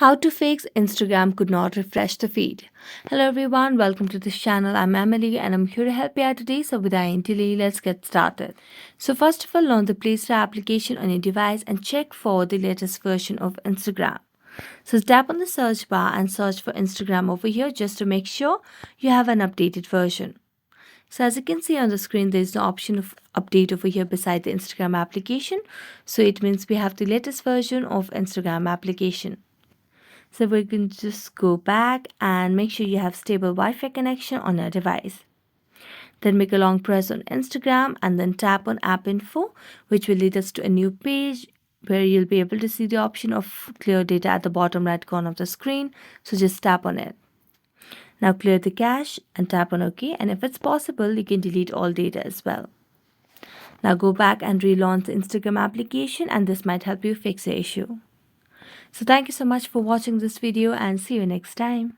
How to fix Instagram could not refresh the feed. Hello everyone, welcome to this channel. I'm Emily and I'm here to help you out today. So without any delay, let's get started. So first of all, launch the Play Store application on your device and check for the latest version of Instagram. So tap on the search bar and search for Instagram over here just to make sure you have an updated version. So as you can see on the screen, there is no option of update over here beside the Instagram application. So it means we have the latest version of Instagram application. So we can just go back and make sure you have stable Wi-Fi connection on your device. Then make a long press on Instagram and then tap on app info, which will lead us to a new page where you'll be able to see the option of clear data at the bottom right corner of the screen. So just tap on it. Now clear the cache and tap on OK. And if it's possible, you can delete all data as well. Now go back and relaunch the Instagram application and this might help you fix the issue. So thank you so much for watching this video and see you next time.